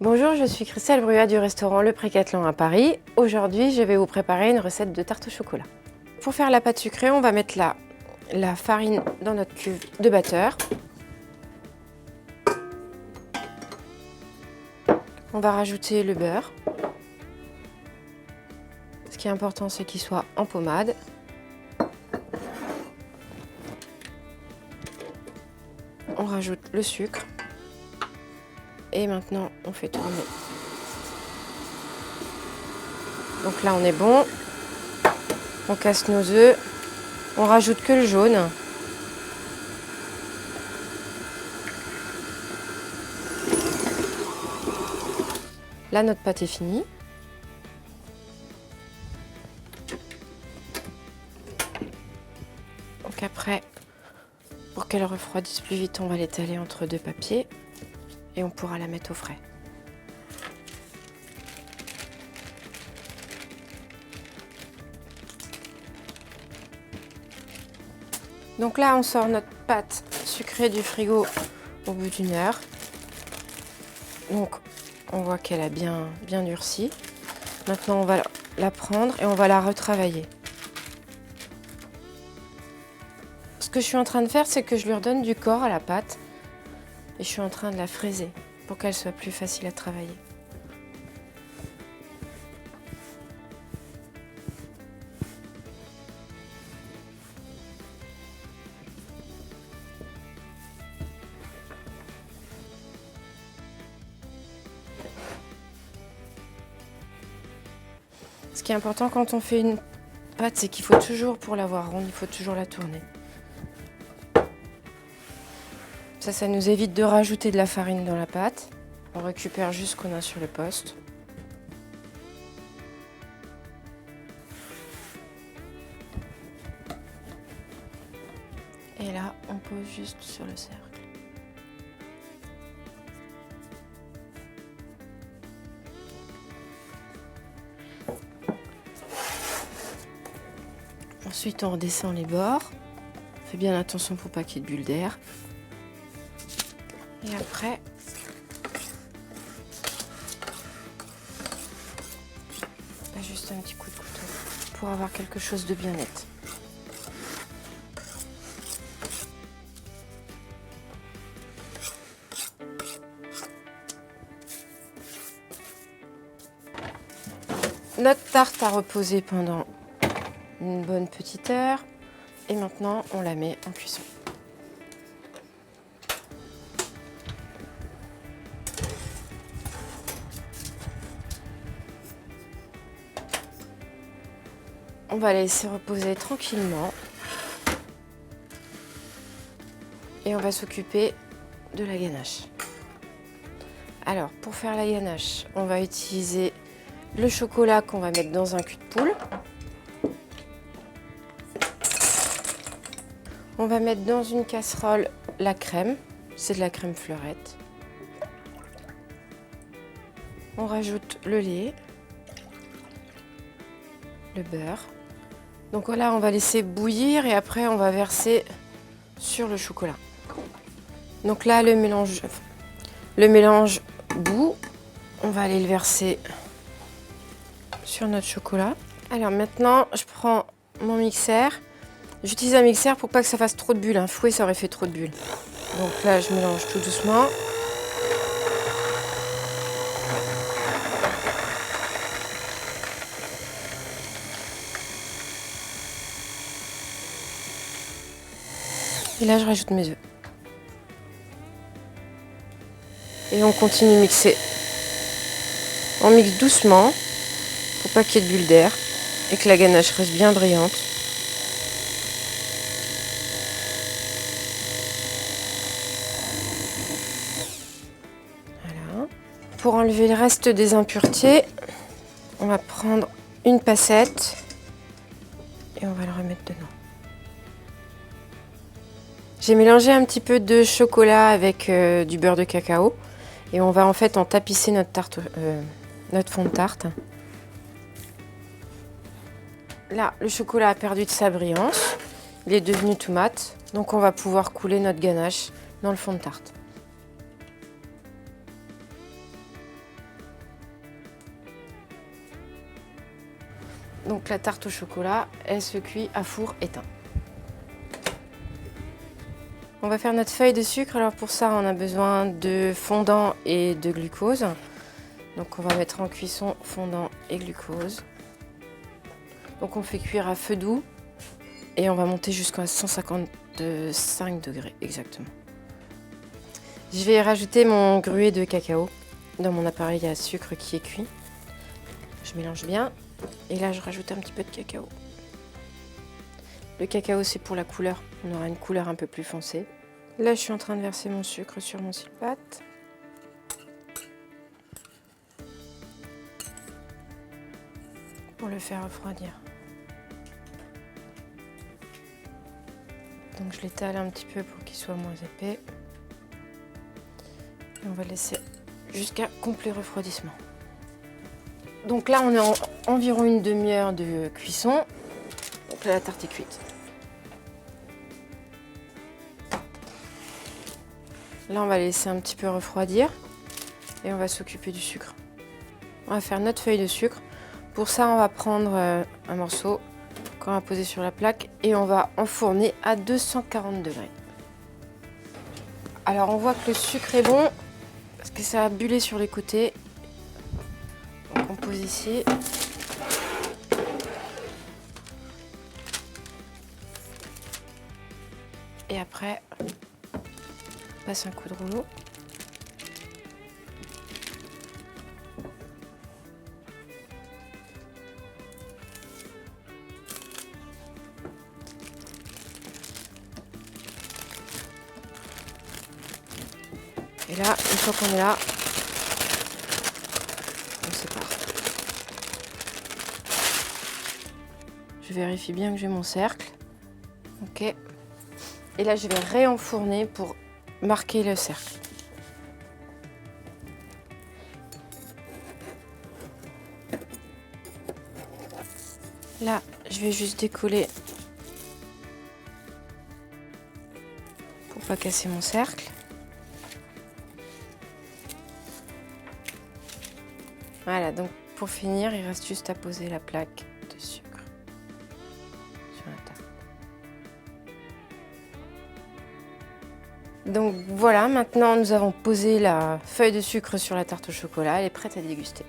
Bonjour, je suis Christelle Bruat du restaurant Le Précathlon à Paris. Aujourd'hui, je vais vous préparer une recette de tarte au chocolat. Pour faire la pâte sucrée, on va mettre la farine dans notre cuve de batteur. On va rajouter le beurre. Ce qui est important, c'est qu'il soit en pommade. On rajoute le sucre. Et maintenant, on fait tourner. Donc là, on est bon. On casse nos œufs. On rajoute que le jaune. Là, notre pâte est finie. Donc après, pour qu'elle refroidisse plus vite, on va l'étaler entre deux papiers et on pourra la mettre au frais. Donc là, on sort notre pâte sucrée du frigo au bout d'une heure. Donc, on voit qu'elle a bien durci. Maintenant, on va la prendre et on va la retravailler. Ce que je suis en train de faire, c'est que je lui redonne du corps à la pâte et je suis en train de la fraiser pour qu'elle soit plus facile à travailler. Ce qui est important quand on fait une pâte, c'est qu'il faut toujours, pour l'avoir ronde, il faut toujours la tourner. Ça nous évite de rajouter de la farine dans la pâte. On récupère juste ce qu'on a sur le poste. Et là, on pose juste sur le cercle. Ensuite, on redescend les bords. On fait bien attention pour pas qu'il y ait de bulles d'air. Et après, juste un petit coup de couteau pour avoir quelque chose de bien net. Notre tarte a reposé pendant une bonne petite heure et maintenant on la met en cuisson. On va la laisser reposer tranquillement et on va s'occuper de la ganache. Alors pour faire la ganache, on va utiliser le chocolat qu'on va mettre dans un cul de poule. On va mettre dans une casserole la crème, c'est de la crème fleurette. On rajoute le lait, le beurre. Donc là, on va laisser bouillir et après on va verser sur le chocolat. Donc là, le mélange bout, on va aller le verser sur notre chocolat. Alors maintenant, je prends mon mixeur. J'utilise un mixeur pour pas que ça fasse trop de bulles. Un fouet, ça aurait fait trop de bulles. Donc là, je mélange tout doucement. Et là, je rajoute mes œufs. Et on continue de mixer. On mixe doucement pour pas qu'il y ait de bulles d'air et que la ganache reste bien brillante. Voilà. Pour enlever le reste des impuretés, on va prendre une passette et on va le remettre dedans. J'ai mélangé un petit peu de chocolat avec du beurre de cacao et on va en fait en tapisser notre fond de tarte. Là, le chocolat a perdu de sa brillance, il est devenu tout mat. Donc on va pouvoir couler notre ganache dans le fond de tarte. Donc la tarte au chocolat, elle se cuit à four éteint. On va faire notre feuille de sucre. Alors pour ça, on a besoin de fondant et de glucose. Donc on va mettre en cuisson fondant et glucose. Donc on fait cuire à feu doux et on va monter jusqu'à 155 degrés exactement. Je vais rajouter mon gruau de cacao dans mon appareil à sucre qui est cuit. Je mélange bien et là je rajoute un petit peu de cacao. Le cacao c'est pour la couleur, on aura une couleur un peu plus foncée. Là je suis en train de verser mon sucre sur mon silpate. Pour le faire refroidir. Donc je l'étale un petit peu pour qu'il soit moins épais. Et on va laisser jusqu'à complet refroidissement. Donc là on est en environ une demi-heure de cuisson. Donc là la tarte est cuite. Là on va laisser un petit peu refroidir et on va s'occuper du sucre. On va faire notre feuille de sucre. Pour ça on va prendre un morceau qu'on va poser sur la plaque et on va enfourner à 240 degrés. Alors on voit que le sucre est bon parce que ça a bullé sur les côtés. Donc on pose ici. Et après, on passe un coup de rouleau. Et là, une fois qu'on est là, on sépare. Je vérifie bien que j'ai mon cercle. Ok. Et là, je vais réenfourner pour marquer le cercle. Là, je vais juste décoller pour pas casser mon cercle. Voilà, donc pour finir, il reste juste à poser la plaque de sucre sur la table. Donc voilà, maintenant nous avons posé la feuille de sucre sur la tarte au chocolat, elle est prête à déguster.